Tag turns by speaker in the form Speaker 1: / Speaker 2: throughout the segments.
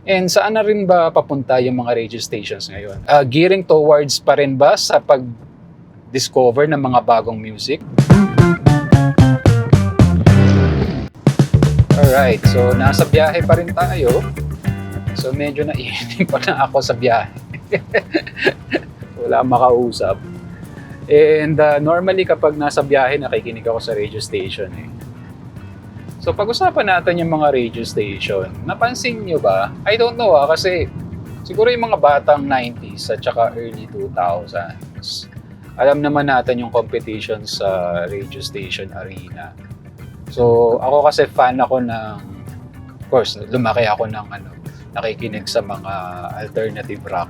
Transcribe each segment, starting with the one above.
Speaker 1: And saan na rin ba papunta yung mga radio stations ngayon? Gearing towards pa rin ba sa pag-discover ng mga bagong music? Alright, so nasa biyahe pa rin tayo. So medyo naiinig pa na ako sa biyahe. Wala makausap. And normally kapag nasa biyahe, nakikinig ako sa radio station eh. So pag-usapan natin yung mga radio station. Napansin nyo ba? I don't know kasi siguro yung mga batang 90s at saka early 2000s. Alam naman natin yung competition sa radio station arena. So ako kasi fan ako ng, of course, lumaki ako ng nakikinig sa mga alternative rock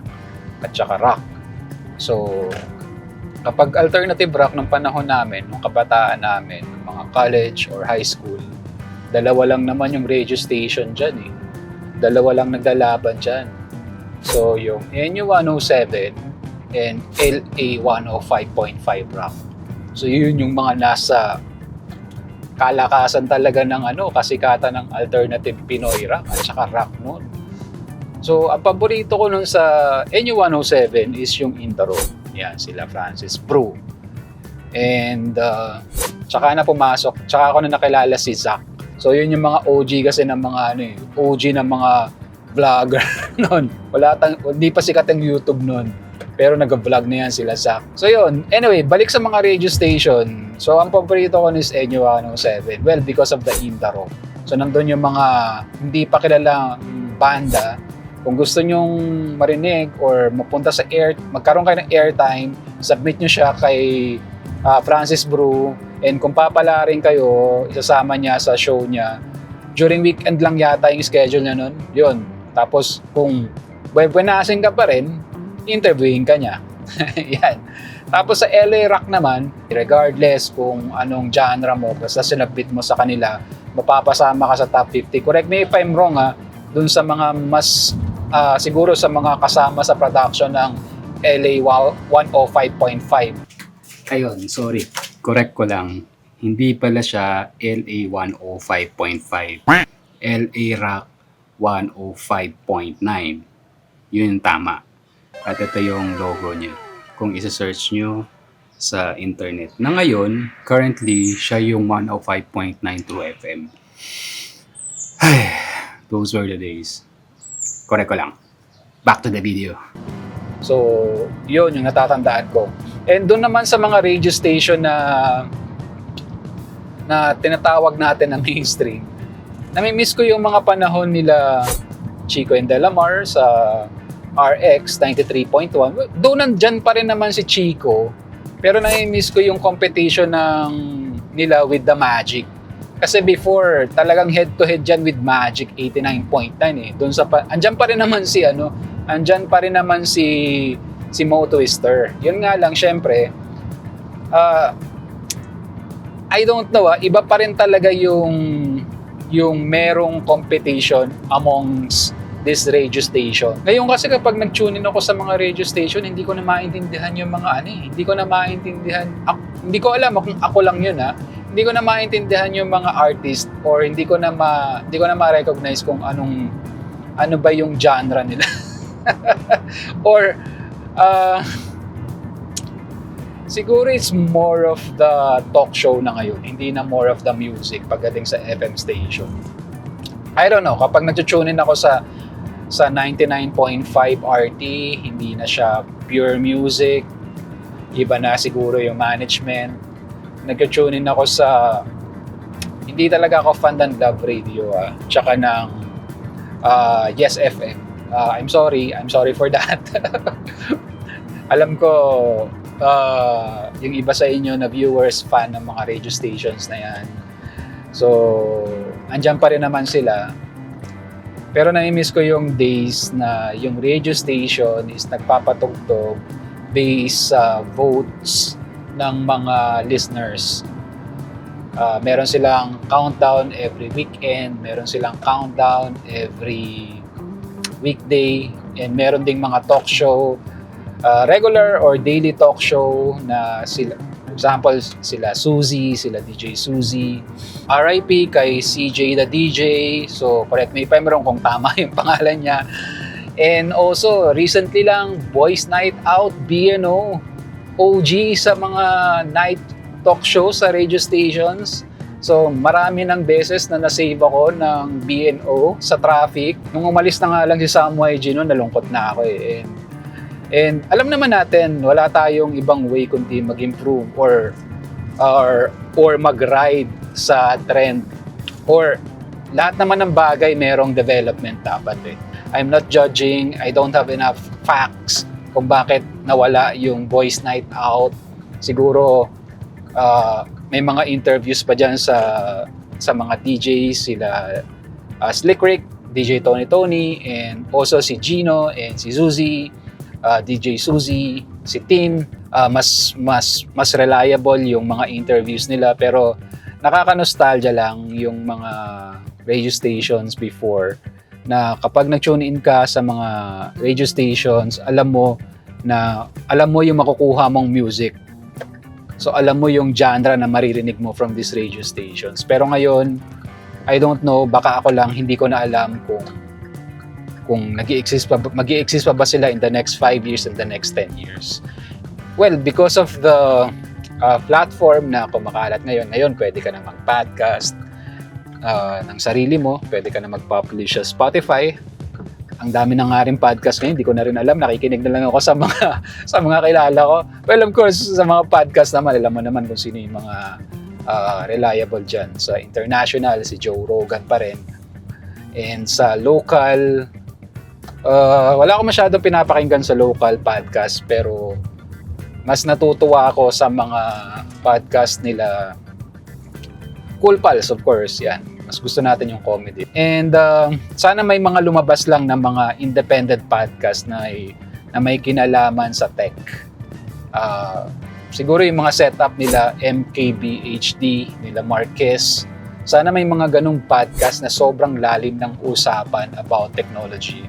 Speaker 1: at saka rock. So kapag alternative rock ng panahon namin, nung kabataan namin, mga college or high school, dalawa lang naman yung radio station dyan eh. Dalawa lang naglalaban dyan. So yung NU 107 and LA 105.5 rock. So yun yung mga nasa kalakasan talaga ng kasikatan ng alternative Pinoy rock at saka rock noon. So ang paborito ko nun sa NU 107 is yung intro. Yan, sila Francis Bru. And tsaka na pumasok, tsaka ako na nakilala si Zach. So yun yung mga OG kasi ng mga OG ng mga vlogger noon. Hindi pa sikat ang YouTube noon. Pero nag-vlog na yan sila Zach. So yun, anyway, balik sa mga radio station. So ang paborito ko is NU 107. Well, because of the intro. So nandun yung mga hindi pa kilalang banda. Kung gusto nyong marinig or mapunta sa magkaroon kayo ng airtime, submit nyo siya kay Francis Bru. And kung papalarin kayo, isasama niya sa show niya. During weekend lang yata yung schedule niya nun. Yun. Tapos kung buenasin ka pa rin, interviewin ka niya. Yan. Tapos sa LA Rock naman, regardless kung anong genre mo, basta sinabit mo sa kanila, mapapasama ka sa top 50. Correct me if I'm wrong dun sa mga mas, siguro sa mga kasama sa production ng LA 105.5. Ayun, sorry. Correct ko lang. Hindi pala siya LA 105.5. LA Rock 105.9. Yun yung tama. At ito yung logo niya. Kung isa-search nyo sa internet. Na ngayon, currently, siya yung 105.92 FM. Ay, those were the days. Correct ko lang. Back to the video. So, yun yung natatandaan ko. And doon naman sa mga radio station na tinatawag natin na mainstream, namimiss ko yung mga panahon nila Chico and Delamar sa RX 93.1. Doon nandyan pa rin naman si Chico, pero namimiss ko yung competition nila with the Magic. Kasi before, talagang head-to-head dyan with Magic 89.9 eh. Andyan pa rin naman si Mo Twister. Yun nga lang, syempre, I don't know, iba pa rin talaga yung merong competition amongst this radio station. Ngayon kasi kapag nag-tune in ako sa mga radio station, hindi ko na maintindihan yung mga hindi ko alam kung ako lang yun Hindi ko na maintindihan yung mga artist or hindi ko na ma-recognize kung ano ba yung genre nila. Or siguro it's more of the talk show na ngayon, hindi na more of the music pagdating sa FM station. I don't know, kapag nag-tune in ako sa 99.5 RT, hindi na siya pure music, iba na siguro yung management. Nag-tune in ako sa, hindi talaga ako fan ng Love Radio tsaka ng Yes FM. I'm sorry for that. Alam ko yung iba sa inyo na viewers fan ng mga radio stations na yan. So andyan pa rin naman sila. Pero nami-miss ko yung days na yung radio station is nagpapatugtog based sa votes ng mga listeners. Meron silang countdown every weekend, meron silang countdown every weekday, and meron ding mga talk show, regular or daily talk show na sila Example, sila Suzy, sila DJ Suzy. RIP kay CJ the DJ. So, correct me if I'm wrong kung tama yung pangalan niya. And also, recently lang, Boys Night Out, BNO. OG sa mga night talk show sa radio stations. So, marami ng beses na nasave ako ng BNO sa traffic. Nung umalis na nga lang si Sam YG noon, nalungkot na ako eh. And alam naman natin, wala tayong ibang way kundi mag-improve or mag-ride sa trend. Or lahat naman ng bagay merong development dapat eh. I'm not judging, I don't have enough facts kung bakit nawala yung Boys Night Out. Siguro may mga interviews pa dyan sa mga DJs, sila Slick Rick, DJ Tony, and also si Gino and si Suzy, DJ Suzy, si Tin. Mas reliable yung mga interviews nila, pero nakaka-nostalgia lang yung mga radio stations before na kapag nag-tune in ka sa mga radio stations, alam mo yung makukuha mong music. So alam mo yung genre na maririnig mo from these radio stations. Pero ngayon, I don't know, baka ako lang hindi ko na alam kung mag-i-exist pa ba sila in the next 5 years and the next 10 years. Well, because of the platform na kumakalat ngayon pwede ka na mag-podcast ng sarili mo, pwede ka na mag-publish sa Spotify. Ang dami na nga rin podcast ngayon, hindi ko na rin alam, nakikinig na lang ako sa mga kilala ko. Well, of course, sa mga podcast naman, alam mo naman kung sino yung mga reliable dyan. Sa international, si Joe Rogan pa rin. And sa local, wala ako masyadong pinapakinggan sa local podcast, pero mas natutuwa ako sa mga podcast nila Cool Pals, of course, yan. Mas gusto natin yung comedy. And sana may mga lumabas lang ng mga independent podcast na may kinalaman sa tech. Siguro yung mga setup nila MKBHD, nila Marquez. Sana may mga ganung podcast na sobrang lalim ng usapan about technology.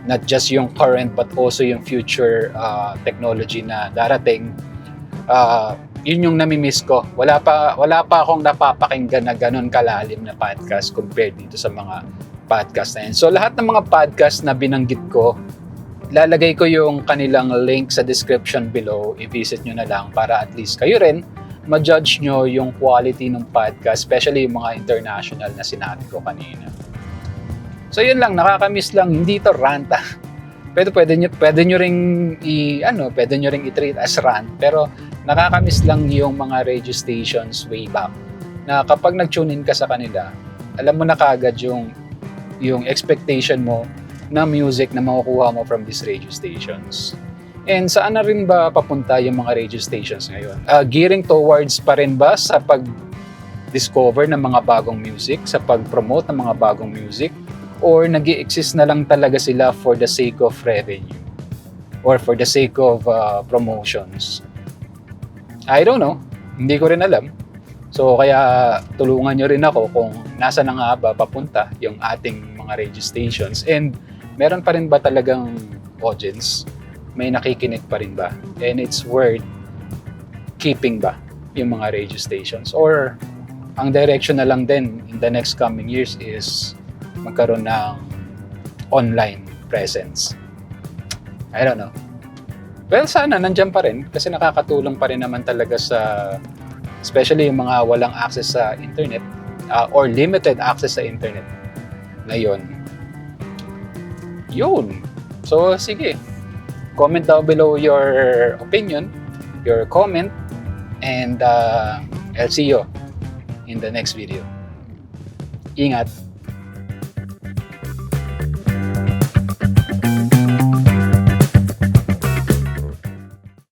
Speaker 1: Not just yung current but also yung future technology na darating. Yun yung nami-miss ko. Wala pa akong napapakinggan na ganun kalalim na podcast compared dito sa mga podcast na yun. So lahat ng mga podcast na binanggit ko, lalagay ko yung kanilang link sa description below. I-visit nyo na lang para at least kayo rin ma-judge nyo yung quality ng podcast, especially yung mga international na sinabi ko kanina. So yun lang, nakakamiss lang, hindi ito rant. Pwede nyo ring i-treat as rant, pero nakakamiss lang yung mga radio stations way back na kapag nag-tune in ka sa kanila, alam mo na kagad yung expectation mo na music na makukuha mo from these radio stations. And saan na rin ba papunta yung mga radio stations ngayon? Gearing towards pa rin ba sa pag-discover ng mga bagong music, sa pag-promote ng mga bagong music, or nag-i-exist na lang talaga sila for the sake of revenue or for the sake of promotions? I don't know. Hindi ko rin alam. So kaya tulungan nyo rin ako kung nasa na nga ba papunta yung ating mga radio stations, and meron pa rin ba talagang audience? May nakikinig pa rin ba? And it's worth keeping ba yung mga radio stations? Or ang direction na lang din in the next coming years is magkaroon ng online presence? I don't know. Well, sana nandyan pa rin kasi nakakatulong pa rin naman talaga especially yung mga walang access sa internet or limited access sa internet ngayon. Yun. So, sige. Comment down below your opinion, your comment, and I'll see you in the next video. Ingat!